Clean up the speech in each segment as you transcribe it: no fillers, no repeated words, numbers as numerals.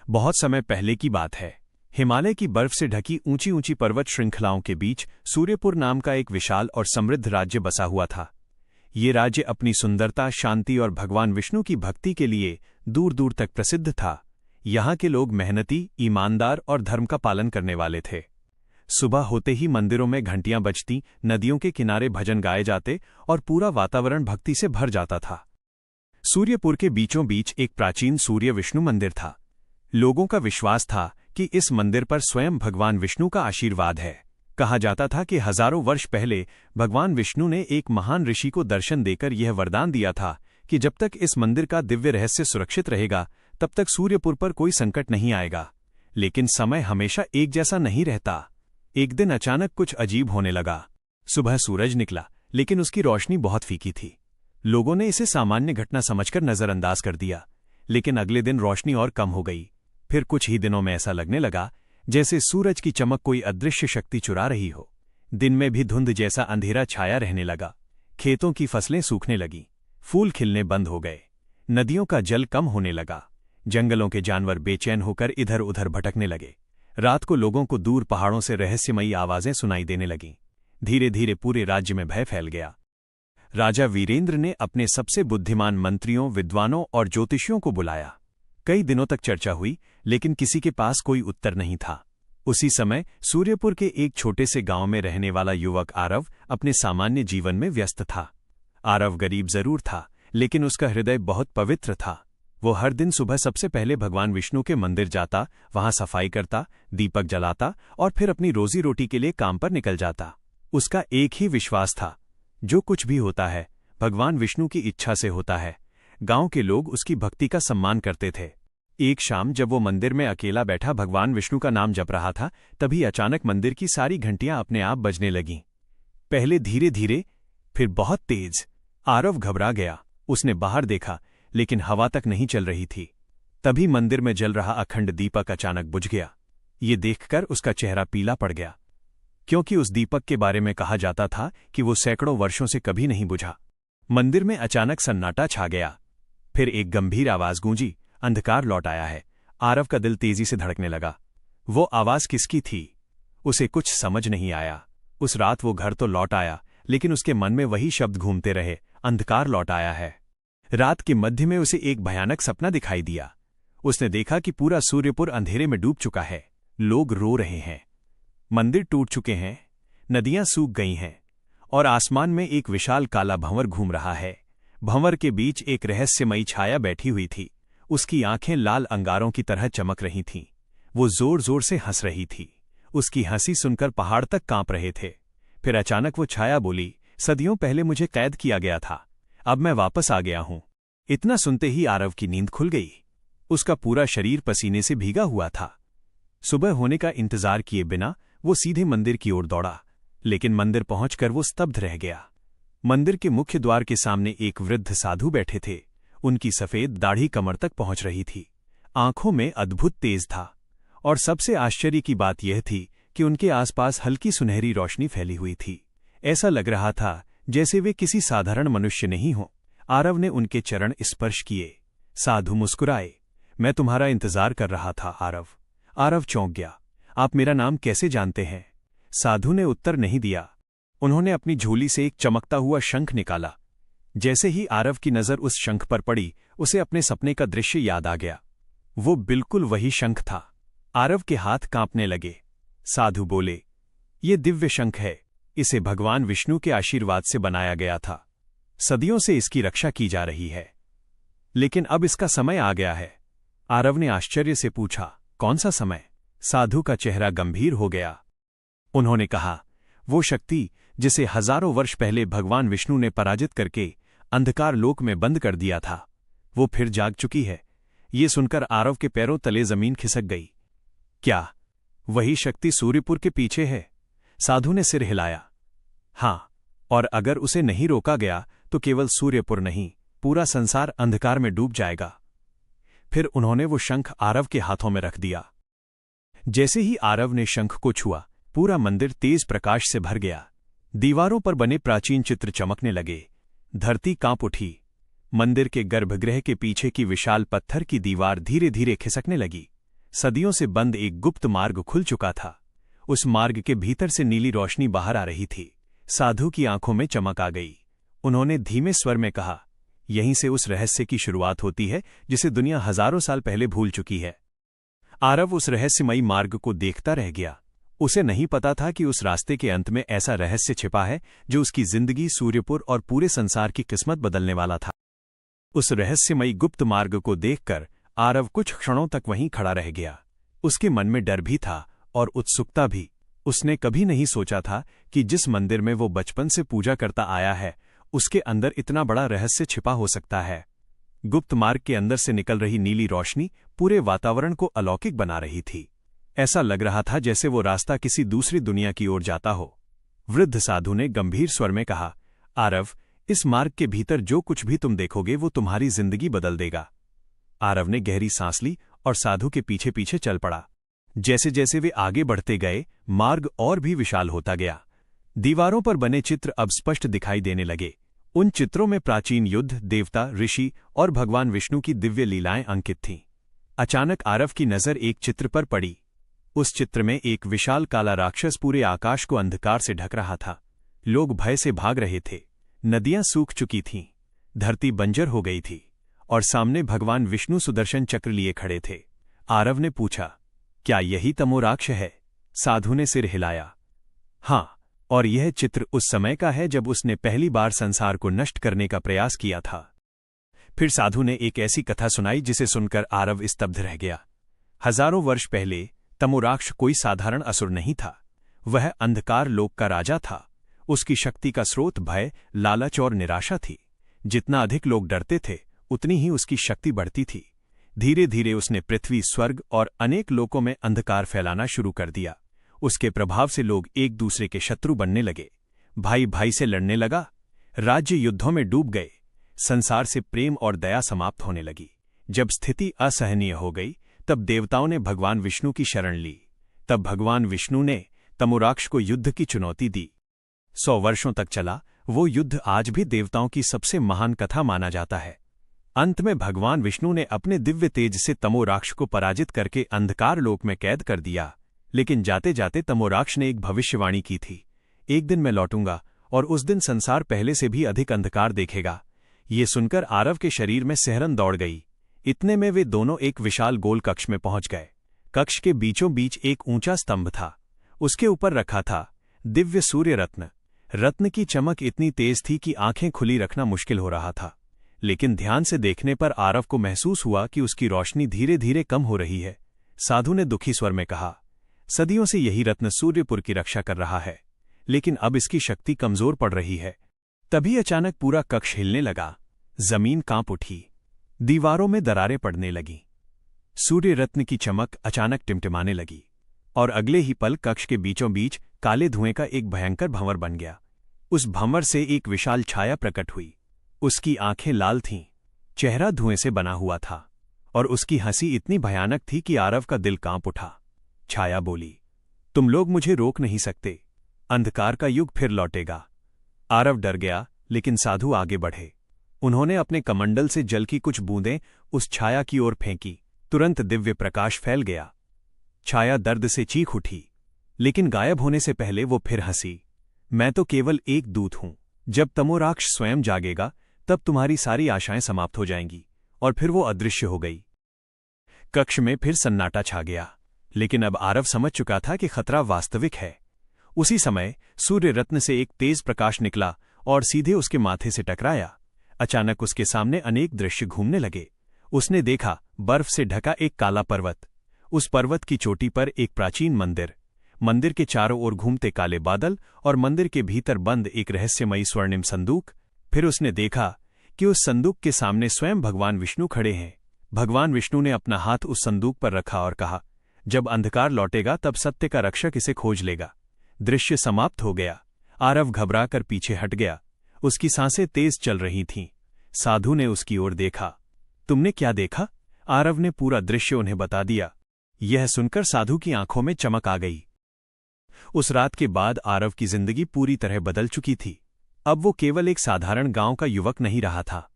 बहुत समय पहले की बात है। हिमालय की बर्फ से ढकी ऊंची ऊंची पर्वत श्रृंखलाओं के बीच सूर्यपुर नाम का एक विशाल और समृद्ध राज्य बसा हुआ था। ये राज्य अपनी सुंदरता, शांति और भगवान विष्णु की भक्ति के लिए दूर दूर तक प्रसिद्ध था। यहाँ के लोग मेहनती, ईमानदार और धर्म का पालन करने वाले थे। सुबह होते ही मंदिरों में घंटियां बजती, नदियों के किनारे भजन गाए जाते और पूरा वातावरण भक्ति से भर जाता था। सूर्यपुर के बीचों बीच एक प्राचीन सूर्य विष्णु मंदिर था। लोगों का विश्वास था कि इस मंदिर पर स्वयं भगवान विष्णु का आशीर्वाद है। कहा जाता था कि हजारों वर्ष पहले भगवान विष्णु ने एक महान ऋषि को दर्शन देकर यह वरदान दिया था कि जब तक इस मंदिर का दिव्य रहस्य सुरक्षित रहेगा, तब तक सूर्यपुर पर कोई संकट नहीं आएगा। लेकिन समय हमेशा एक जैसा नहीं रहता। एक दिन अचानक कुछ अजीब होने लगा। सुबह सूरज निकला, लेकिन उसकी रोशनी बहुत फीकी थी। लोगों ने इसे सामान्य घटना समझकर नजरअंदाज कर दिया। लेकिन अगले दिन रोशनी और कम हो गई। फिर कुछ ही दिनों में ऐसा लगने लगा जैसे सूरज की चमक कोई अदृश्य शक्ति चुरा रही हो। दिन में भी धुंध जैसा अंधेरा छाया रहने लगा। खेतों की फसलें सूखने लगीं, फूल खिलने बंद हो गए, नदियों का जल कम होने लगा, जंगलों के जानवर बेचैन होकर इधर उधर भटकने लगे। रात को लोगों को दूर पहाड़ों से रहस्यमयी आवाजें सुनाई देने लगीं। धीरे धीरे पूरे राज्य में भय फैल गया। राजा वीरेंद्र ने अपने सबसे बुद्धिमान मंत्रियों, विद्वानों और ज्योतिषियों को बुलाया। कई दिनों तक चर्चा हुई, लेकिन किसी के पास कोई उत्तर नहीं था। उसी समय सूर्यपुर के एक छोटे से गांव में रहने वाला युवक आरव अपने सामान्य जीवन में व्यस्त था। आरव गरीब जरूर था, लेकिन उसका हृदय बहुत पवित्र था। वो हर दिन सुबह सबसे पहले भगवान विष्णु के मंदिर जाता, वहां सफाई करता, दीपक जलाता और फिर अपनी रोजी रोटी के लिए काम पर निकल जाता। उसका एक ही विश्वास था, जो कुछ भी होता है भगवान विष्णु की इच्छा से होता है। गांव के लोग उसकी भक्ति का सम्मान करते थे। एक शाम जब वो मंदिर में अकेला बैठा भगवान विष्णु का नाम जप रहा था, तभी अचानक मंदिर की सारी घंटियां अपने आप बजने लगीं। पहले धीरे धीरे, फिर बहुत तेज। आरव घबरा गया। उसने बाहर देखा, लेकिन हवा तक नहीं चल रही थी। तभी मंदिर में जल रहा अखंड दीपक अचानक बुझ गया। ये देखकर उसका चेहरा पीला पड़ गया, क्योंकि उस दीपक के बारे में कहा जाता था कि वो सैकड़ों वर्षों से कभी नहीं बुझा। मंदिर में अचानक सन्नाटा छा गया। फिर एक गंभीर आवाज गूंजी, अंधकार लौट आया है। आरव का दिल तेजी से धड़कने लगा। वो आवाज किसकी थी? उसे कुछ समझ नहीं आया। उस रात वो घर तो लौट आया, लेकिन उसके मन में वही शब्द घूमते रहे, अंधकार लौट आया है। रात के मध्य में उसे एक भयानक सपना दिखाई दिया। उसने देखा कि पूरा सूर्यपुर अंधेरे में डूब चुका है। लोग रो रहे हैं, मंदिर टूट चुके हैं, नदियां सूख गई हैं और आसमान में एक विशाल काला भंवर घूम रहा है। भंवर के बीच एक रहस्यमयी छाया बैठी हुई थी। उसकी आंखें लाल अंगारों की तरह चमक रही थीं। वो जोर जोर से हंस रही थी। उसकी हंसी सुनकर पहाड़ तक कांप रहे थे। फिर अचानक वो छाया बोली, सदियों पहले मुझे कैद किया गया था, अब मैं वापस आ गया हूं। इतना सुनते ही आरव की नींद खुल गई। उसका पूरा शरीर पसीने से भीगा हुआ था। सुबह होने का इंतजार किए बिना वो सीधे मंदिर की ओर दौड़ा, लेकिन मंदिर पहुंचकर वो स्तब्ध रह गया। मंदिर के मुख्य द्वार के सामने एक वृद्ध साधु बैठे थे। उनकी सफेद दाढ़ी कमर तक पहुंच रही थी। आंखों में अद्भुत तेज था, और सबसे आश्चर्य की बात यह थी कि उनके आसपास हल्की सुनहरी रोशनी फैली हुई थी। ऐसा लग रहा था जैसे वे किसी साधारण मनुष्य नहीं हों। आरव ने उनके चरण स्पर्श किए। साधु मुस्कुराए। मैं तुम्हारा इंतजार कर रहा था आरव। आरव चौंक गया। आप मेरा नाम कैसे जानते हैं? साधु ने उत्तर नहीं दिया। उन्होंने अपनी झोली से एक चमकता हुआ शंख निकाला। जैसे ही आरव की नजर उस शंख पर पड़ी, उसे अपने सपने का दृश्य याद आ गया। वो बिल्कुल वही शंख था। आरव के हाथ कांपने लगे। साधु बोले, ये दिव्य शंख है। इसे भगवान विष्णु के आशीर्वाद से बनाया गया था। सदियों से इसकी रक्षा की जा रही है, लेकिन अब इसका समय आ गया है। आरव ने आश्चर्य से पूछा, कौन सा समय? साधु का चेहरा गंभीर हो गया। उन्होंने कहा, वो शक्ति जिसे हजारों वर्ष पहले भगवान विष्णु ने पराजित करके अंधकार लोक में बंद कर दिया था, वो फिर जाग चुकी है। ये सुनकर आरव के पैरों तले जमीन खिसक गई। क्या वही शक्ति सूर्यपुर के पीछे है? साधु ने सिर हिलाया। हां, और अगर उसे नहीं रोका गया तो केवल सूर्यपुर नहीं, पूरा संसार अंधकार में डूब जाएगा। फिर उन्होंने वो शंख आरव के हाथों में रख दिया। जैसे ही आरव ने शंख को छुआ, पूरा मंदिर तेज प्रकाश से भर गया। दीवारों पर बने प्राचीन चित्र चमकने लगे। धरती कांप उठी। मंदिर के गर्भगृह के पीछे की विशाल पत्थर की दीवार धीरे धीरे खिसकने लगी। सदियों से बंद एक गुप्त मार्ग खुल चुका था। उस मार्ग के भीतर से नीली रोशनी बाहर आ रही थी। साधु की आंखों में चमक आ गई। उन्होंने धीमे स्वर में कहा, यहीं से उस रहस्य की शुरुआत होती है जिसे दुनिया हजारों साल पहले भूल चुकी है। आरव उस रहस्यमयी मार्ग को देखता रह गया। उसे नहीं पता था कि उस रास्ते के अंत में ऐसा रहस्य छिपा है जो उसकी जिंदगी, सूर्यपुर और पूरे संसार की किस्मत बदलने वाला था। उस रहस्यमयी गुप्त मार्ग को देखकर आरव कुछ क्षणों तक वहीं खड़ा रह गया। उसके मन में डर भी था और उत्सुकता भी। उसने कभी नहीं सोचा था कि जिस मंदिर में वो बचपन से पूजा करता आया है, उसके अंदर इतना बड़ा रहस्य छिपा हो सकता है। गुप्त मार्ग के अंदर से निकल रही नीली रोशनी पूरे वातावरण को अलौकिक बना रही थी। ऐसा लग रहा था जैसे वो रास्ता किसी दूसरी दुनिया की ओर जाता हो। वृद्ध साधु ने गंभीर स्वर में कहा, आरव, इस मार्ग के भीतर जो कुछ भी तुम देखोगे वो तुम्हारी जिंदगी बदल देगा। आरव ने गहरी सांस ली और साधु के पीछे पीछे चल पड़ा। जैसे जैसे वे आगे बढ़ते गए, मार्ग और भी विशाल होता गया। दीवारों पर बने चित्र अब स्पष्ट दिखाई देने लगे। उन चित्रों में प्राचीन युद्ध, देवता, ऋषि और भगवान विष्णु की दिव्य लीलाएं अंकित थीं। अचानक आरव की नजर एक चित्र पर पड़ी। उस चित्र में एक विशाल काला राक्षस पूरे आकाश को अंधकार से ढक रहा था। लोग भय से भाग रहे थे। नदियां सूख चुकी थीं, धरती बंजर हो गई थी और सामने भगवान विष्णु सुदर्शन चक्र लिए खड़े थे। आरव ने पूछा, क्या यही तमोराक्ष है? साधु ने सिर हिलाया। हाँ, और यह चित्र उस समय का है जब उसने पहली बार संसार को नष्ट करने का प्रयास किया था। फिर साधु ने एक ऐसी कथा सुनाई जिसे सुनकर आरव स्तब्ध रह गया। हजारों वर्ष पहले तमोराक्ष कोई साधारण असुर नहीं था। वह अंधकार लोक का राजा था। उसकी शक्ति का स्रोत भय, लालच और निराशा थी। जितना अधिक लोग डरते थे, उतनी ही उसकी शक्ति बढ़ती थी। धीरे धीरे उसने पृथ्वी, स्वर्ग और अनेक लोकों में अंधकार फैलाना शुरू कर दिया। उसके प्रभाव से लोग एक दूसरे के शत्रु बनने लगे। भाई भाई से लड़ने लगा। राज्य युद्धों में डूब गए। संसार से प्रेम और दया समाप्त होने लगी। जब स्थिति असहनीय हो गई, तब देवताओं ने भगवान विष्णु की शरण ली। तब भगवान विष्णु ने तमोराक्ष को युद्ध की चुनौती दी। 100 वर्षों तक चला वो युद्ध। आज भी देवताओं की सबसे महान कथा माना जाता है। अंत में भगवान विष्णु ने अपने दिव्य तेज से तमोराक्ष को पराजित करके अंधकार लोक में कैद कर दिया। लेकिन जाते जाते तमोराक्ष ने एक भविष्यवाणी की थी, एक दिन मैं लौटूंगा और उस दिन संसार पहले से भी अधिक अंधकार देखेगा। ये सुनकर आरव के शरीर में सिहरन दौड़ गई। इतने में वे दोनों एक विशाल गोल कक्ष में पहुंच गए। कक्ष के बीचों बीच एक ऊंचा स्तंभ था। उसके ऊपर रखा था दिव्य सूर्य रत्न। रत्न की चमक इतनी तेज थी कि आंखें खुली रखना मुश्किल हो रहा था। लेकिन ध्यान से देखने पर आरव को महसूस हुआ कि उसकी रोशनी धीरे धीरे कम हो रही है। साधु ने दुखी स्वर में कहा, सदियों से यही रत्न सूर्यपुर की रक्षा कर रहा है, लेकिन अब इसकी शक्ति कमजोर पड़ रही है। तभी अचानक पूरा कक्ष हिलने लगा। जमीन कांप उठी। दीवारों में दरारें पड़ने लगीं। सूर्य रत्न की चमक अचानक टिमटिमाने लगी और अगले ही पल कक्ष के बीचों बीच काले धुएं का एक भयंकर भंवर बन गया। उस भंवर से एक विशाल छाया प्रकट हुई। उसकी आंखें लाल थीं, चेहरा धुएं से बना हुआ था और उसकी हंसी इतनी भयानक थी कि आरव का दिल कांप उठा। छाया बोली, तुम लोग मुझे रोक नहीं सकते। अंधकार का युग फिर लौटेगा। आरव डर गया, लेकिन साधु आगे बढ़े। उन्होंने अपने कमंडल से जल की कुछ बूंदें उस छाया की ओर फेंकी। तुरंत दिव्य प्रकाश फैल गया। छाया दर्द से चीख उठी, लेकिन गायब होने से पहले वो फिर हंसी। मैं तो केवल एक दूत हूं। जब तमोराक्ष स्वयं जागेगा, तब तुम्हारी सारी आशाएं समाप्त हो जाएंगी। और फिर वो अदृश्य हो गई। कक्ष में फिर सन्नाटा छा गया, लेकिन अब आरव समझ चुका था कि खतरा वास्तविक है। उसी समय सूर्य रत्न से एक तेज प्रकाश निकला और सीधे उसके माथे से टकराया। अचानक उसके सामने अनेक दृश्य घूमने लगे। उसने देखा बर्फ से ढका एक काला पर्वत। उस पर्वत की चोटी पर एक प्राचीन मंदिर। मंदिर के चारों ओर घूमते काले बादल और मंदिर के भीतर बंद एक रहस्यमयी स्वर्णिम संदूक। फिर उसने देखा कि उस संदूक के सामने स्वयं भगवान विष्णु खड़े हैं। भगवान विष्णु ने अपना हाथ उस संदूक पर रखा और कहा, जब अंधकार लौटेगा तब सत्य का रक्षक इसे खोज लेगा। दृश्य समाप्त हो गया। आरव घबराकर पीछे हट गया। उसकी सांसें तेज चल रही थीं। साधु ने उसकी ओर देखा। तुमने क्या देखा? आरव ने पूरा दृश्य उन्हें बता दिया। यह सुनकर साधु की आंखों में चमक आ गई। उस रात के बाद आरव की जिंदगी पूरी तरह बदल चुकी थी। अब वो केवल एक साधारण गांव का युवक नहीं रहा था।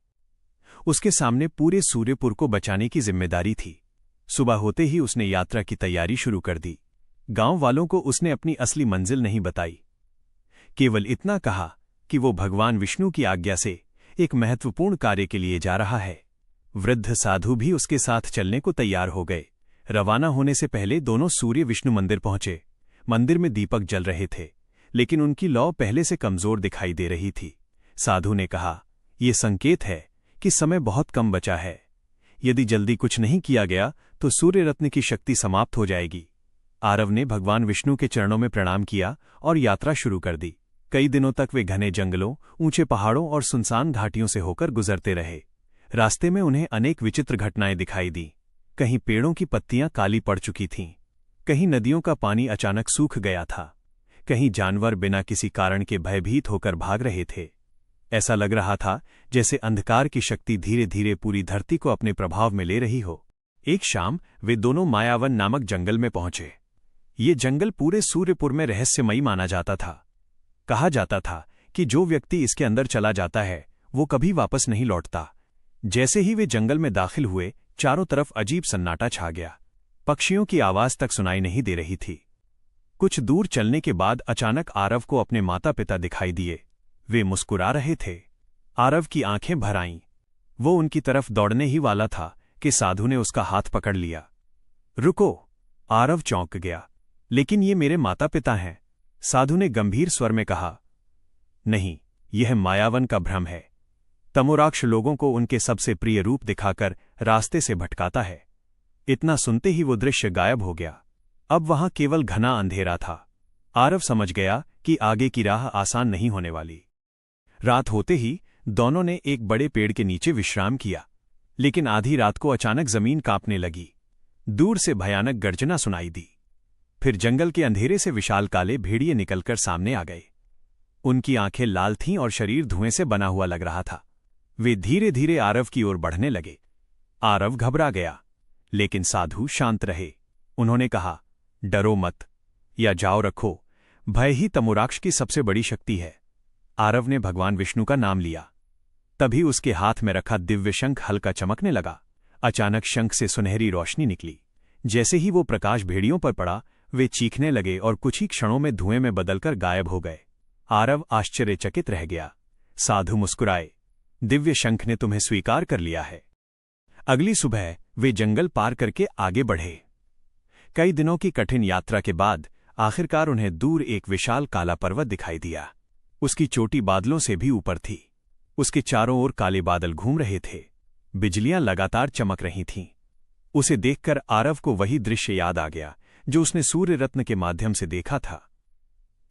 उसके सामने पूरे सूर्यपुर को बचाने की जिम्मेदारी थी। सुबह होते ही उसने यात्रा की तैयारी शुरू कर दी। गांव वालों को उसने अपनी असली मंजिल नहीं बताई, केवल इतना कहा कि वो भगवान विष्णु की आज्ञा से एक महत्वपूर्ण कार्य के लिए जा रहा है। वृद्ध साधु भी उसके साथ चलने को तैयार हो गए। रवाना होने से पहले दोनों सूर्य विष्णु मंदिर पहुंचे। मंदिर में दीपक जल रहे थे, लेकिन उनकी लौ पहले से कमजोर दिखाई दे रही थी। साधु ने कहा, यह संकेत है कि समय बहुत कम बचा है। यदि जल्दी कुछ नहीं किया गया तो सूर्य रत्न की शक्ति समाप्त हो जाएगी। आरव ने भगवान विष्णु के चरणों में प्रणाम किया और यात्रा शुरू कर दी। कई दिनों तक वे घने जंगलों, ऊंचे पहाड़ों और सुनसान घाटियों से होकर गुजरते रहे। रास्ते में उन्हें अनेक विचित्र घटनाएं दिखाई दी। कहीं पेड़ों की पत्तियां काली पड़ चुकी थीं, कहीं नदियों का पानी अचानक सूख गया था, कहीं जानवर बिना किसी कारण के भयभीत होकर भाग रहे थे। ऐसा लग रहा था जैसे अंधकार की शक्ति धीरे धीरे पूरी धरती को अपने प्रभाव में ले रही हो। एक शाम वे दोनों मायावन नामक जंगल में पहुंचे। ये जंगल पूरे सूर्यपुर में रहस्यमयी माना जाता था। कहा जाता था कि जो व्यक्ति इसके अंदर चला जाता है वो कभी वापस नहीं लौटता। जैसे ही वे जंगल में दाखिल हुए, चारों तरफ अजीब सन्नाटा छा गया। पक्षियों की आवाज तक सुनाई नहीं दे रही थी। कुछ दूर चलने के बाद अचानक आरव को अपने माता पिता दिखाई दिए। वे मुस्कुरा रहे थे। आरव की आंखें भर आईं। वो उनकी तरफ दौड़ने ही वाला था कि साधु ने उसका हाथ पकड़ लिया। रुको! आरव चौंक गया। लेकिन ये मेरे माता पिता हैं, साधु ने गंभीर स्वर में कहा। नहीं, यह मायावन का भ्रम है। तमोराक्ष लोगों को उनके सबसे प्रिय रूप दिखाकर रास्ते से भटकाता है। इतना सुनते ही वो दृश्य गायब हो गया। अब वहां केवल घना अंधेरा था। आरव समझ गया कि आगे की राह आसान नहीं होने वाली। रात होते ही दोनों ने एक बड़े पेड़ के नीचे विश्राम किया, लेकिन आधी रात को अचानक जमीन कांपने लगी। दूर से भयानक गर्जना सुनाई दी। फिर जंगल के अंधेरे से विशाल काले भेड़िए निकलकर सामने आ गए। उनकी आंखें लाल थीं और शरीर धुएं से बना हुआ लग रहा था। वे धीरे धीरे आरव की ओर बढ़ने लगे। आरव घबरा गया, लेकिन साधु शांत रहे। उन्होंने कहा, डरो मत या जाओ रखो, भय ही तमोराक्ष की सबसे बड़ी शक्ति है। आरव ने भगवान विष्णु का नाम लिया। तभी उसके हाथ में रखा दिव्य शंख हल्का चमकने लगा। अचानक शंख से सुनहरी रोशनी निकली। जैसे ही वो प्रकाश भेड़ियों पर पड़ा, वे चीखने लगे और कुछ ही क्षणों में धुएं में बदलकर गायब हो गए। आरव आश्चर्यचकित रह गया। साधु मुस्कुराए, दिव्य शंख ने तुम्हें स्वीकार कर लिया है। अगली सुबह वे जंगल पार करके आगे बढ़े। कई दिनों की कठिन यात्रा के बाद आखिरकार उन्हें दूर एक विशाल काला पर्वत दिखाई दिया। उसकी चोटी बादलों से भी ऊपर थी। उसके चारों ओर काले बादल घूम रहे थे। बिजलियां लगातार चमक रही थीं। उसे देखकर आरव को वही दृश्य याद आ गया जो उसने सूर्य रत्न के माध्यम से देखा था।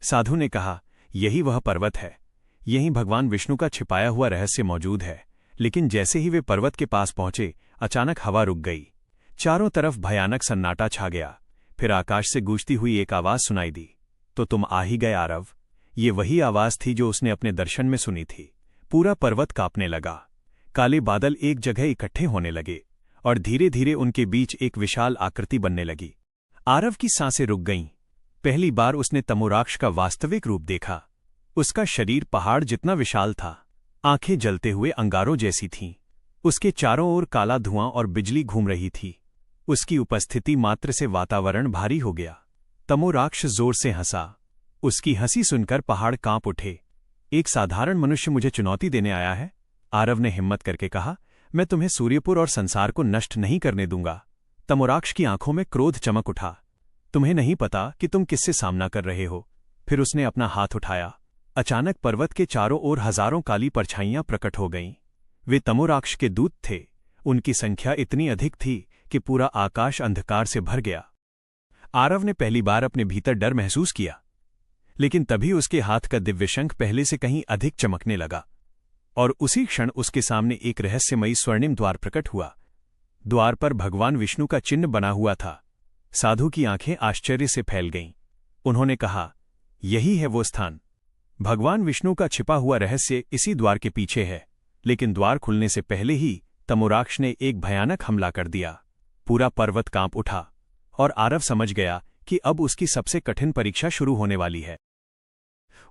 साधु ने कहा, यही वह पर्वत है। यहीं भगवान विष्णु का छिपाया हुआ रहस्य मौजूद है। लेकिन जैसे ही वे पर्वत के पास पहुंचे, अचानक हवा रुक गई। चारों तरफ भयानक सन्नाटा छा गया। फिर आकाश से गूंजती हुई एक आवाज सुनाई दी, तो तुम आ ही गए आरव। ये वही आवाज थी जो उसने अपने दर्शन में सुनी थी। पूरा पर्वत कांपने लगा। काले बादल एक जगह इकट्ठे होने लगे और धीरे धीरे उनके बीच एक विशाल आकृति बनने लगी। आरव की सांसें रुक गईं। पहली बार उसने तमोराक्ष का वास्तविक रूप देखा। उसका शरीर पहाड़ जितना विशाल था। आंखें जलते हुए अंगारों जैसी थीं। उसके चारों ओर काला धुआं और बिजली घूम रही थी। उसकी उपस्थिति मात्र से वातावरण भारी हो गया। तमोराक्ष जोर से हंसा। उसकी हंसी सुनकर पहाड़ कांप उठे। एक साधारण मनुष्य मुझे चुनौती देने आया है, आरव ने हिम्मत करके कहा। मैं तुम्हें सूर्यपुर और संसार को नष्ट नहीं करने दूंगा। तमोराक्ष की आंखों में क्रोध चमक उठा। तुम्हें नहीं पता कि तुम किससे सामना कर रहे हो। फिर उसने अपना हाथ उठाया। अचानक पर्वत के चारों ओर हजारों काली परछाइयां प्रकट हो गईं। वे तमोराक्ष के दूत थे। उनकी संख्या इतनी अधिक थी कि पूरा आकाश अंधकार से भर गया। आरव ने पहली बार अपने भीतर डर महसूस किया, लेकिन तभी उसके हाथ का दिव्य शंख पहले से कहीं अधिक चमकने लगा और उसी क्षण उसके सामने एक रहस्यमयी स्वर्णिम द्वार प्रकट हुआ। द्वार पर भगवान विष्णु का चिन्ह बना हुआ था। साधु की आंखें आश्चर्य से फैल गईं। उन्होंने कहा, यही है वो स्थान। भगवान विष्णु का छिपा हुआ रहस्य इसी द्वार के पीछे है। लेकिन द्वार खुलने से पहले ही तमोराक्ष ने एक भयानक हमला कर दिया। पूरा पर्वत कांप उठा और आरव समझ गया कि अब उसकी सबसे कठिन परीक्षा शुरू होने वाली है।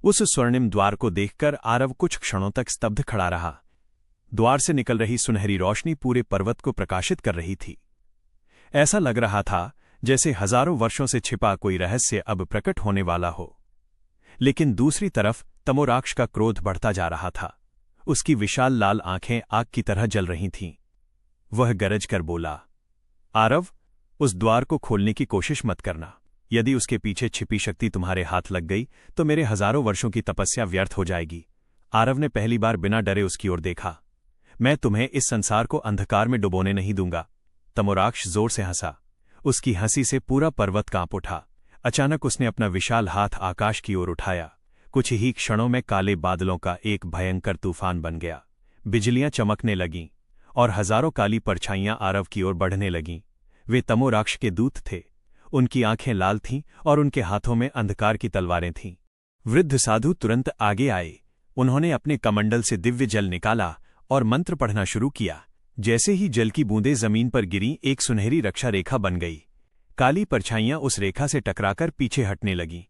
उस स्वर्णिम द्वार को देखकर आरव कुछ क्षणों तक स्तब्ध खड़ा रहा। द्वार से निकल रही सुनहरी रोशनी पूरे पर्वत को प्रकाशित कर रही थी। ऐसा लग रहा था जैसे हजारों वर्षों से छिपा कोई रहस्य अब प्रकट होने वाला हो। लेकिन दूसरी तरफ तमोराक्ष का क्रोध बढ़ता जा रहा था। उसकी विशाल लाल आंखें आग की तरह जल रही थीं। वह गरज कर बोला, आरव, उस द्वार को खोलने की कोशिश मत करना। यदि उसके पीछे छिपी शक्ति तुम्हारे हाथ लग गई तो मेरे हजारों वर्षों की तपस्या व्यर्थ हो जाएगी। आरव ने पहली बार बिना डरे उसकी ओर देखा। मैं तुम्हें इस संसार को अंधकार में डुबोने नहीं दूंगा। तमोराक्ष जोर से हंसा। उसकी हंसी से पूरा पर्वत कांप उठा। अचानक उसने अपना विशाल हाथ आकाश की ओर उठाया। कुछ ही क्षणों में काले बादलों का एक भयंकर तूफान बन गया। बिजलियां चमकने लगीं और हजारों काली परछाइयां आरव की ओर बढ़ने लगीं। वे तमोराक्ष के दूत थे। उनकी आंखें लाल थीं और उनके हाथों में अंधकार की तलवारें थीं। वृद्ध साधु तुरंत आगे आए। उन्होंने अपने कमंडल से दिव्य जल निकाला और मंत्र पढ़ना शुरू किया। जैसे ही जल की बूंदें जमीन पर गिरीं, एक सुनहरी रक्षा रेखा बन गई। काली परछाइयां उस रेखा से टकराकर पीछे हटने लगीं,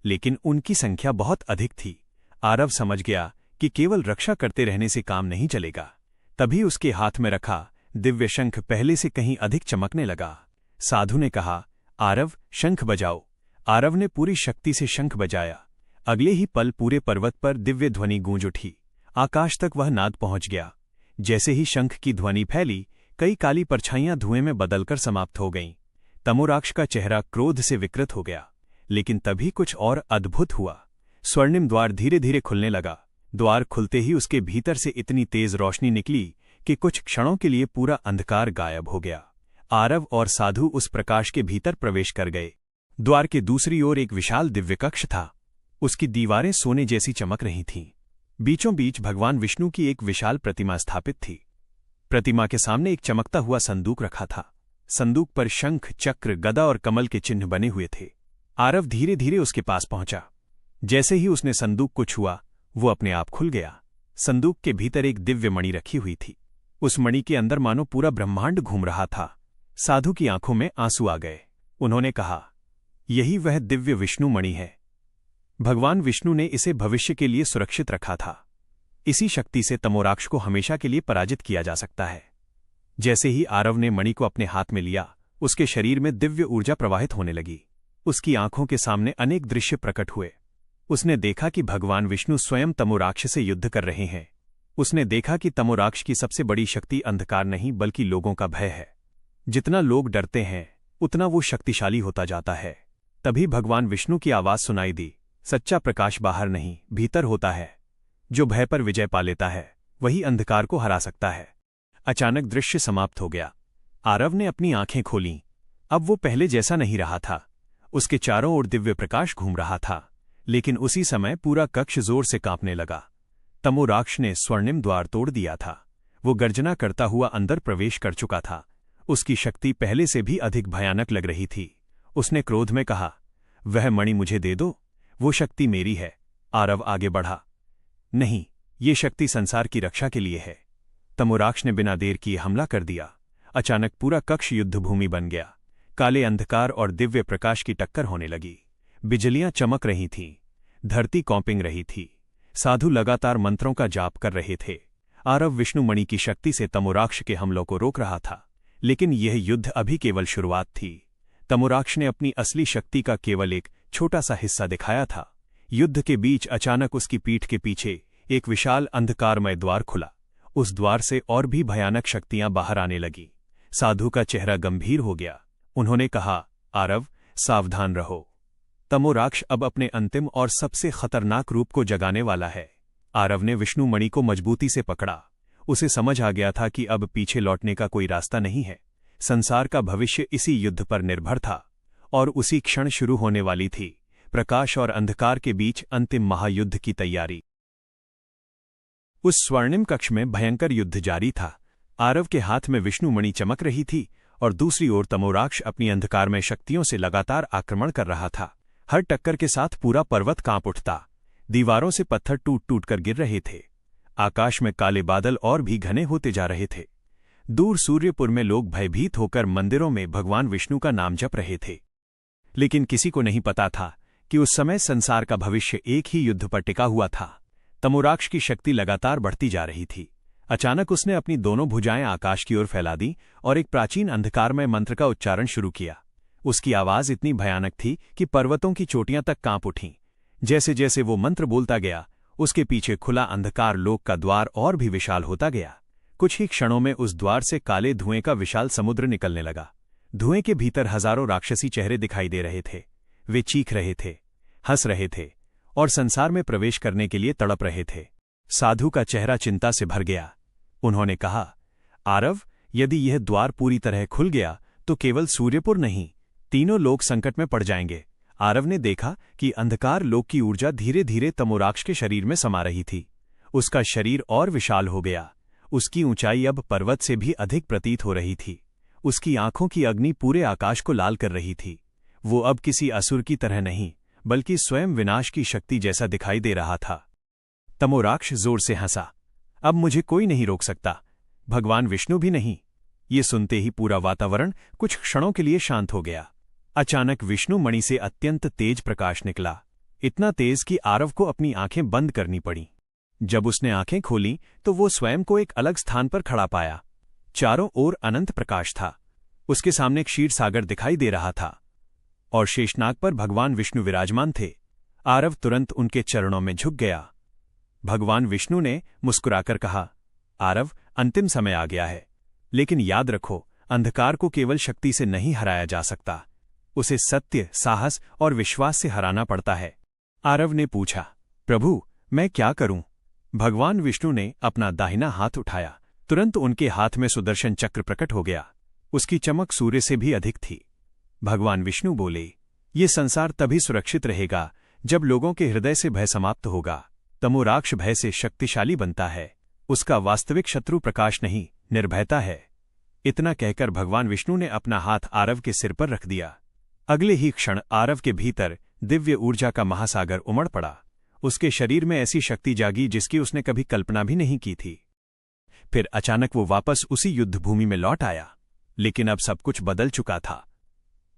लेकिन उनकी संख्या बहुत अधिक थी। आरव समझ गया कि केवल रक्षा करते रहने से काम नहीं चलेगा। तभी उसके हाथ में रखा दिव्य शंख पहले से कहीं अधिक चमकने लगा। साधु ने कहा, आरव, शंख बजाओ। आरव ने पूरी शक्ति से शंख बजाया। अगले ही पल पूरे पर्वत पर दिव्य ध्वनि गूंज उठी। आकाश तक वह नाद पहुंच गया। जैसे ही शंख की ध्वनि फैली, कई काली परछाइयां धुएं में बदलकर समाप्त हो गईं। तमोराक्ष का चेहरा क्रोध से विकृत हो गया। लेकिन तभी कुछ और अद्भुत हुआ। स्वर्णिम द्वार धीरे धीरे खुलने लगा। द्वार खुलते ही उसके भीतर से इतनी तेज रोशनी निकली कि कुछ क्षणों के लिए पूरा अंधकार गायब हो गया। आरव और साधु उस प्रकाश के भीतर प्रवेश कर गए। द्वार के दूसरी ओर एक विशाल दिव्य कक्ष था। उसकी दीवारें सोने जैसी चमक रही थीं। बीचों बीच भगवान विष्णु की एक विशाल प्रतिमा स्थापित थी। प्रतिमा के सामने एक चमकता हुआ संदूक रखा था। संदूक पर शंख, चक्र, गदा और कमल के चिन्ह बने हुए थे। आरव धीरे धीरे उसके पास पहुंचा। जैसे ही उसने संदूक को छुआ, वो अपने आप खुल गया। संदूक के भीतर एक दिव्य मणि रखी हुई थी। उस मणि के अंदर मानो पूरा ब्रह्मांड घूम रहा था। साधु की आंखों में आंसू आ गए। उन्होंने कहा, यही वह दिव्य विष्णु मणि है। भगवान विष्णु ने इसे भविष्य के लिए सुरक्षित रखा था। इसी शक्ति से तमोराक्ष को हमेशा के लिए पराजित किया जा सकता है। जैसे ही आरव ने मणि को अपने हाथ में लिया, उसके शरीर में दिव्य ऊर्जा प्रवाहित होने लगी। उसकी आंखों के सामने अनेक दृश्य प्रकट हुए। उसने देखा कि भगवान विष्णु स्वयं तमोराक्ष से युद्ध कर रहे हैं। उसने देखा कि तमोराक्ष की सबसे बड़ी शक्ति अंधकार नहीं बल्कि लोगों का भय है। जितना लोग डरते हैं, उतना वो शक्तिशाली होता जाता है। तभी भगवान विष्णु की आवाज सुनाई दी, सच्चा प्रकाश बाहर नहीं, भीतर होता है। जो भय पर विजय पा लेता है, वही अंधकार को हरा सकता है। अचानक दृश्य समाप्त हो गया। आरव ने अपनी आंखें खोलीं। अब वो पहले जैसा नहीं रहा था। उसके चारों ओर दिव्य प्रकाश घूम रहा था। लेकिन उसी समय पूरा कक्ष जोर से कांपने लगा। तमोराक्ष ने स्वर्णिम द्वार तोड़ दिया था। वो गर्जना करता हुआ अंदर प्रवेश कर चुका था। उसकी शक्ति पहले से भी अधिक भयानक लग रही थी। उसने क्रोध में कहा, वह मणि मुझे दे दो, वो शक्ति मेरी है। आरव आगे बढ़ा, नहीं, ये शक्ति संसार की रक्षा के लिए है। तमोराक्ष ने बिना देर किए हमला कर दिया। अचानक पूरा कक्ष युद्धभूमि बन गया। काले अंधकार और दिव्य प्रकाश की टक्कर होने लगी। बिजलियां चमक रही थीं। धरती कौंपिंग रही थी। साधु लगातार मंत्रों का जाप कर रहे थे। आरव विष्णु मणि की शक्ति से तमोराक्ष के हमलों को रोक रहा था। लेकिन यह युद्ध अभी केवल शुरुआत थी। तमोराक्ष ने अपनी असली शक्ति का केवल एक छोटा सा हिस्सा दिखाया था। युद्ध के बीच अचानक उसकी पीठ के पीछे एक विशाल अंधकारमय द्वार खुला। उस द्वार से और भी भयानक शक्तियां बाहर आने लगी। साधु का चेहरा गंभीर हो गया। उन्होंने कहा, आरव, सावधान रहो। तमोराक्ष अब अपने अंतिम और सबसे खतरनाक रूप को जगाने वाला है। आरव ने विष्णु मणि को मजबूती से पकड़ा। उसे समझ आ गया था कि अब पीछे लौटने का कोई रास्ता नहीं है। संसार का भविष्य इसी युद्ध पर निर्भर था और उसी क्षण शुरू होने वाली थी प्रकाश और अंधकार के बीच अंतिम महायुद्ध की तैयारी। उस स्वर्णिम कक्ष में भयंकर युद्ध जारी था। आरव के हाथ में विष्णु मणि चमक रही थी और दूसरी ओर तमोराक्ष अपनी अंधकारमय शक्तियों से लगातार आक्रमण कर रहा था। हर टक्कर के साथ पूरा पर्वत कांप उठता। दीवारों से पत्थर टूट टूट कर गिर रहे थे। आकाश में काले बादल और भी घने होते जा रहे थे। दूर सूर्यपुर में लोग भयभीत होकर मंदिरों में भगवान विष्णु का नाम जप रहे थे। लेकिन किसी को नहीं पता था कि उस समय संसार का भविष्य एक ही युद्ध पर टिका हुआ था। तमोराक्ष की शक्ति लगातार बढ़ती जा रही थी। अचानक उसने अपनी दोनों भुजाएं आकाश की ओर फैला दी और एक प्राचीन अंधकारमय मंत्र का उच्चारण शुरू किया। उसकी आवाज इतनी भयानक थी कि पर्वतों की चोटियां तक कांप उठीं। जैसे जैसे वो मंत्र बोलता गया, उसके पीछे खुला अंधकार लोक का द्वार और भी विशाल होता गया। कुछ ही क्षणों में उस द्वार से काले धुएं का विशाल समुद्र निकलने लगा। धुएं के भीतर हजारों राक्षसी चेहरे दिखाई दे रहे थे। वे चीख रहे थे, हंस रहे थे और संसार में प्रवेश करने के लिए तड़प रहे थे। साधु का चेहरा चिंता से भर गया। उन्होंने कहा, आरव, यदि यह द्वार पूरी तरह खुल गया तो केवल सूर्यपुर नहीं, तीनों लोग संकट में पड़ जाएंगे। आरव ने देखा कि अंधकार लोक की ऊर्जा धीरे धीरे तमोराक्ष के शरीर में समा रही थी। उसका शरीर और विशाल हो गया। उसकी ऊंचाई अब पर्वत से भी अधिक प्रतीत हो रही थी। उसकी आंखों की अग्नि पूरे आकाश को लाल कर रही थी। वो अब किसी असुर की तरह नहीं, बल्कि स्वयं विनाश की शक्ति जैसा दिखाई दे रहा था। तमोराक्ष जोर से हंसा। अब मुझे कोई नहीं रोक सकता, भगवान विष्णु भी नहीं। ये सुनते ही पूरा वातावरण कुछ क्षणों के लिए शांत हो गया। अचानक विष्णु मणि से अत्यंत तेज प्रकाश निकला, इतना तेज कि आरव को अपनी आंखें बंद करनी पड़ी। जब उसने आंखें खोलीं तो वो स्वयं को एक अलग स्थान पर खड़ा पाया। चारों ओर अनंत प्रकाश था। उसके सामने क्षीर सागर दिखाई दे रहा था और शेषनाग पर भगवान विष्णु विराजमान थे। आरव तुरंत उनके चरणों में झुक गया। भगवान विष्णु ने मुस्कुराकर कहा, आरव, अंतिम समय आ गया है, लेकिन याद रखो, अंधकार को केवल शक्ति से नहीं हराया जा सकता, उसे सत्य, साहस और विश्वास से हराना पड़ता है। आरव ने पूछा, प्रभु, मैं क्या करूं? भगवान विष्णु ने अपना दाहिना हाथ उठाया। तुरंत उनके हाथ में सुदर्शन चक्र प्रकट हो गया। उसकी चमक सूर्य से भी अधिक थी। भगवान विष्णु बोले, ये संसार तभी सुरक्षित रहेगा जब लोगों के हृदय से भय समाप्त होगा। तमोराक्ष भय से शक्तिशाली बनता है। उसका वास्तविक शत्रु प्रकाश नहीं, निर्भयता है। इतना कहकर भगवान विष्णु ने अपना हाथ आरव के सिर पर रख दिया। अगले ही क्षण आरव के भीतर दिव्य ऊर्जा का महासागर उमड़ पड़ा। उसके शरीर में ऐसी शक्ति जागी जिसकी उसने कभी कल्पना भी नहीं की थी। फिर अचानक वो वापस उसी युद्धभूमि में लौट आया, लेकिन अब सब कुछ बदल चुका था।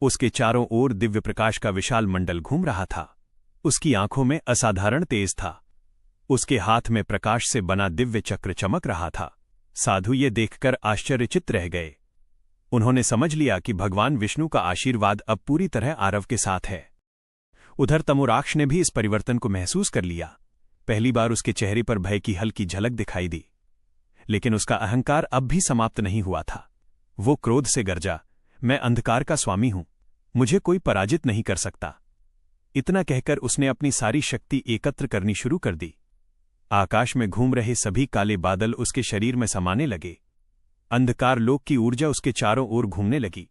उसके चारों ओर दिव्य प्रकाश का विशाल मंडल घूम रहा था। उसकी आंखों में असाधारण तेज था। उसके हाथ में प्रकाश से बना दिव्य चक्र चमक रहा था। साधु ये देखकर आश्चर्यचकित रह गए। उन्होंने समझ लिया कि भगवान विष्णु का आशीर्वाद अब पूरी तरह आरव के साथ है। उधर तमोराक्ष ने भी इस परिवर्तन को महसूस कर लिया। पहली बार उसके चेहरे पर भय की हल्की झलक दिखाई दी, लेकिन उसका अहंकार अब भी समाप्त नहीं हुआ था। वो क्रोध से गरजा, मैं अंधकार का स्वामी हूं, मुझे कोई पराजित नहीं कर सकता। इतना कहकर उसने अपनी सारी शक्ति एकत्र करनी शुरू कर दी। आकाश में घूम रहे सभी काले बादल उसके शरीर में समाने लगे। अंधकार लोक की ऊर्जा उसके चारों ओर घूमने लगी।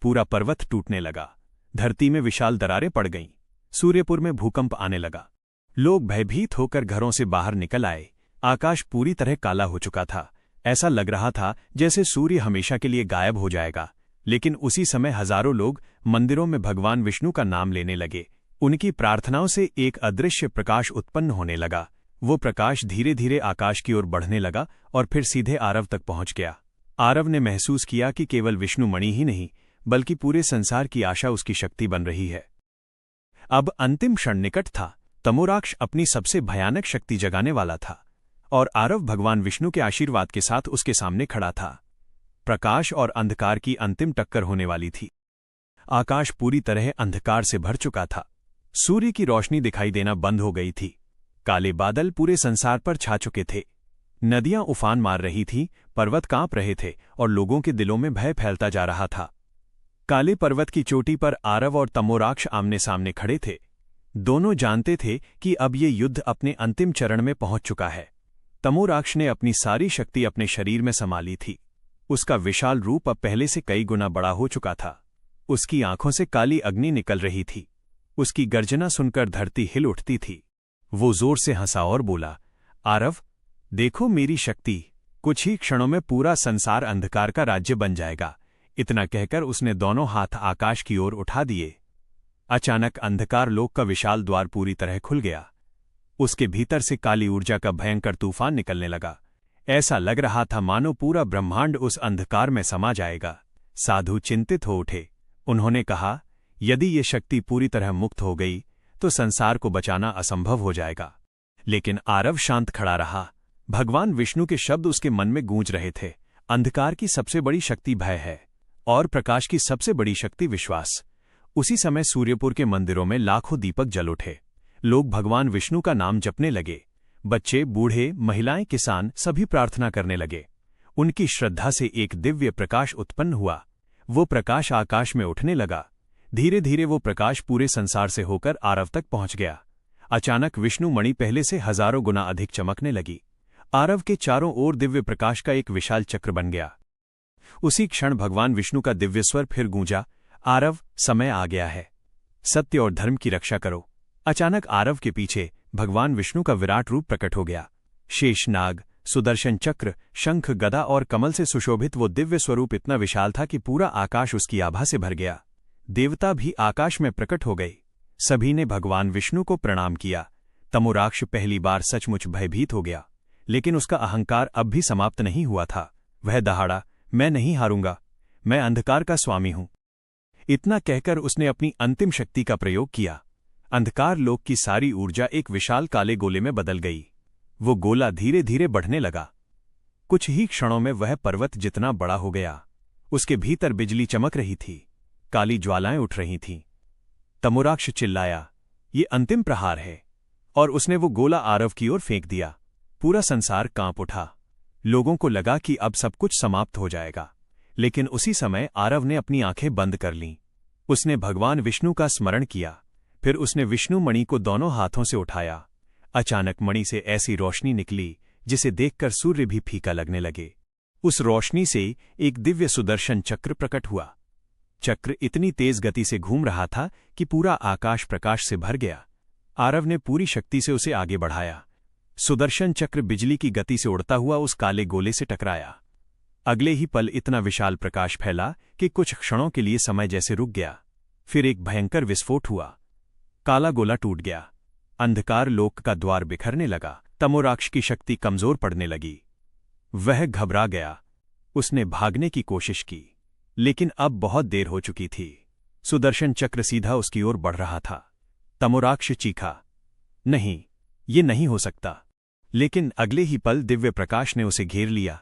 पूरा पर्वत टूटने लगा। धरती में विशाल दरारें पड़ गईं। सूर्यपुर में भूकंप आने लगा। लोग भयभीत होकर घरों से बाहर निकल आए। आकाश पूरी तरह काला हो चुका था। ऐसा लग रहा था जैसे सूर्य हमेशा के लिए गायब हो जाएगा। लेकिन उसी समय हजारों लोग मंदिरों में भगवान विष्णु का नाम लेने लगे। उनकी प्रार्थनाओं से एक अदृश्य प्रकाश उत्पन्न होने लगा। वो प्रकाश धीरे धीरे आकाश की ओर बढ़ने लगा और फिर सीधे आरव तक पहुंच गया। आरव ने महसूस किया कि केवल विष्णु मणि ही नहीं, बल्कि पूरे संसार की आशा उसकी शक्ति बन रही है। अब अंतिम क्षण निकट था। तमोराक्ष अपनी सबसे भयानक शक्ति जगाने वाला था और आरव भगवान विष्णु के आशीर्वाद के साथ उसके सामने खड़ा था। प्रकाश और अंधकार की अंतिम टक्कर होने वाली थी। आकाश पूरी तरह अंधकार से भर चुका था। सूर्य की रोशनी दिखाई देना बंद हो गई थी। काले बादल पूरे संसार पर छा चुके थे। नदियां उफान मार रही थीं, पर्वत कांप रहे थे और लोगों के दिलों में भय फैलता जा रहा था। काले पर्वत की चोटी पर आरव और तमोराक्ष आमने सामने खड़े थे। दोनों जानते थे कि अब ये युद्ध अपने अंतिम चरण में पहुंच चुका है। तमोराक्ष ने अपनी सारी शक्ति अपने शरीर में समा ली थी। उसका विशाल रूप अब पहले से कई गुना बड़ा हो चुका था। उसकी आंखों से काली अग्नि निकल रही थी। उसकी गर्जना सुनकर धरती हिल उठती थी। वो जोर से हंसा और बोला, आरव, देखो मेरी शक्ति, कुछ ही क्षणों में पूरा संसार अंधकार का राज्य बन जाएगा। इतना कहकर उसने दोनों हाथ आकाश की ओर उठा दिए। अचानक अंधकार लोक का विशाल द्वार पूरी तरह खुल गया। उसके भीतर से काली ऊर्जा का भयंकर तूफान निकलने लगा। ऐसा लग रहा था मानो पूरा ब्रह्मांड उस अंधकार में समा जाएगा। साधु चिंतित हो उठे। उन्होंने कहा, यदि ये शक्ति पूरी तरह मुक्त हो गई तो संसार को बचाना असंभव हो जाएगा। लेकिन आरव शांत खड़ा रहा। भगवान विष्णु के शब्द उसके मन में गूंज रहे थे। अंधकार की सबसे बड़ी शक्ति भय है और प्रकाश की सबसे बड़ी शक्ति विश्वास। उसी समय सूर्यपुर के मंदिरों में लाखों दीपक जल उठे। लोग भगवान विष्णु का नाम जपने लगे। बच्चे, बूढ़े, महिलाएं, किसान सभी प्रार्थना करने लगे। उनकी श्रद्धा से एक दिव्य प्रकाश उत्पन्न हुआ। वो प्रकाश आकाश में उठने लगा। धीरे धीरे वो प्रकाश पूरे संसार से होकर आरव तक पहुंच गया। अचानक विष्णु मणि पहले से हजारों गुना अधिक चमकने लगी। आरव के चारों ओर दिव्य प्रकाश का एक विशाल चक्र बन गया। उसी क्षण भगवान विष्णु का दिव्य स्वर फिर गूंजा, आरव, समय आ गया है। सत्य और धर्म की रक्षा करो। अचानक आरव के पीछे भगवान विष्णु का विराट रूप प्रकट हो गया। शेष नाग, सुदर्शन चक्र, शंख, गदा और कमल से सुशोभित वो दिव्य स्वरूप इतना विशाल था कि पूरा आकाश उसकी आभा से भर गया। देवता भी आकाश में प्रकट हो गए। सभी ने भगवान विष्णु को प्रणाम किया। तमोराक्ष पहली बार सचमुच भयभीत हो गया, लेकिन उसका अहंकार अब भी समाप्त नहीं हुआ था। वह दहाड़ा, मैं नहीं हारूंगा, मैं अंधकार का स्वामी हूं। इतना कहकर उसने अपनी अंतिम शक्ति का प्रयोग किया। अंधकार लोक की सारी ऊर्जा एक विशाल काले गोले में बदल गई। वो गोला धीरे धीरे बढ़ने लगा। कुछ ही क्षणों में वह पर्वत जितना बड़ा हो गया। उसके भीतर बिजली चमक रही थी, काली ज्वालाएं उठ रही थीं। तमोराक्ष चिल्लाया, ये अंतिम प्रहार है, और उसने वो गोला आरव की ओर फेंक दिया। पूरा संसार कांप उठा। लोगों को लगा कि अब सब कुछ समाप्त हो जाएगा, लेकिन उसी समय आरव ने अपनी आंखें बंद कर लीं। उसने भगवान विष्णु का स्मरण किया। फिर उसने विष्णु मणि को दोनों हाथों से उठाया। अचानक मणि से ऐसी रोशनी निकली जिसे देखकर सूर्य भी फीका लगने लगे। उस रोशनी से एक दिव्य सुदर्शन चक्र प्रकट हुआ। चक्र इतनी तेज गति से घूम रहा था कि पूरा आकाश प्रकाश से भर गया। आरव ने पूरी शक्ति से उसे आगे बढ़ाया। सुदर्शन चक्र बिजली की गति से उड़ता हुआ उस काले गोले से टकराया। अगले ही पल इतना विशाल प्रकाश फैला कि कुछ क्षणों के लिए समय जैसे रुक गया। फिर एक भयंकर विस्फोट हुआ। काला गोला टूट गया। अंधकार लोक का द्वार बिखरने लगा। तमोराक्ष की शक्ति कमजोर पड़ने लगी। वह घबरा गया। उसने भागने की कोशिश की, लेकिन अब बहुत देर हो चुकी थी। सुदर्शन चक्र सीधा उसकी ओर बढ़ रहा था। तमोराक्ष चीखा, नहीं, ये नहीं हो सकता। लेकिन अगले ही पल दिव्य प्रकाश ने उसे घेर लिया।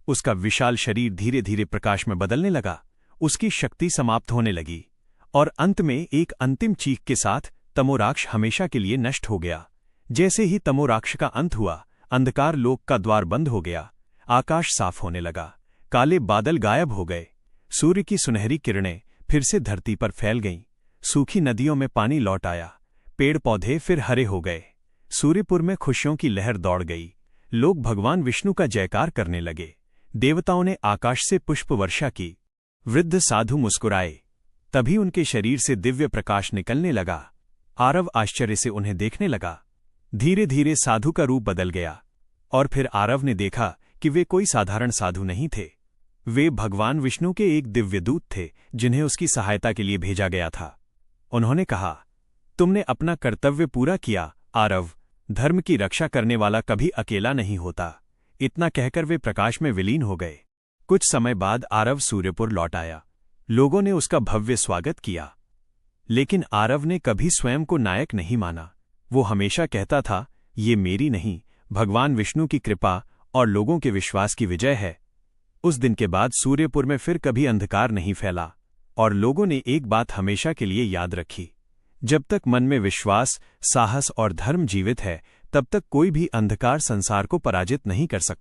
उसका विशाल शरीर धीरे धीरे प्रकाश में बदलने लगा। उसकी शक्ति समाप्त होने लगी, और अंत में एक अंतिम चीख के साथ तमोराक्ष हमेशा के लिए नष्ट हो गया। जैसे ही तमोराक्ष का अंत हुआ, अंधकार लोक का द्वार बंद हो गया। आकाश साफ होने लगा। काले बादल गायब हो गए। सूर्य की सुनहरी किरणें फिर से धरती पर फैल गईं। सूखी नदियों में पानी लौट आया। पेड़ पौधे फिर हरे हो गए। सूर्यपुर में खुशियों की लहर दौड़ गई। लोग भगवान विष्णु का जयकार करने लगे। देवताओं ने आकाश से पुष्प वर्षा की। वृद्ध साधु मुस्कुराए। तभी उनके शरीर से दिव्य प्रकाश निकलने लगा। आरव आश्चर्य से उन्हें देखने लगा। धीरे धीरे साधु का रूप बदल गया, और फिर आरव ने देखा कि वे कोई साधारण साधु नहीं थे। वे भगवान विष्णु के एक दिव्य दूत थे, जिन्हें उसकी सहायता के लिए भेजा गया था। उन्होंने कहा, तुमने अपना कर्तव्य पूरा किया, आरव। धर्म की रक्षा करने वाला कभी अकेला नहीं होता। इतना कहकर वे प्रकाश में विलीन हो गए। कुछ समय बाद आरव सूर्यपुर लौट आया। लोगों ने उसका भव्य स्वागत किया, लेकिन आरव ने कभी स्वयं को नायक नहीं माना। वो हमेशा कहता था, ये मेरी नहीं, भगवान विष्णु की कृपा और लोगों के विश्वास की विजय है। उस दिन के बाद सूर्यपुर में फिर कभी अंधकार नहीं फैला, और लोगों ने एक बात हमेशा के लिए याद रखी, जब तक मन में विश्वास, साहस और धर्म जीवित है, तब तक कोई भी अंधकार संसार को पराजित नहीं कर सकता।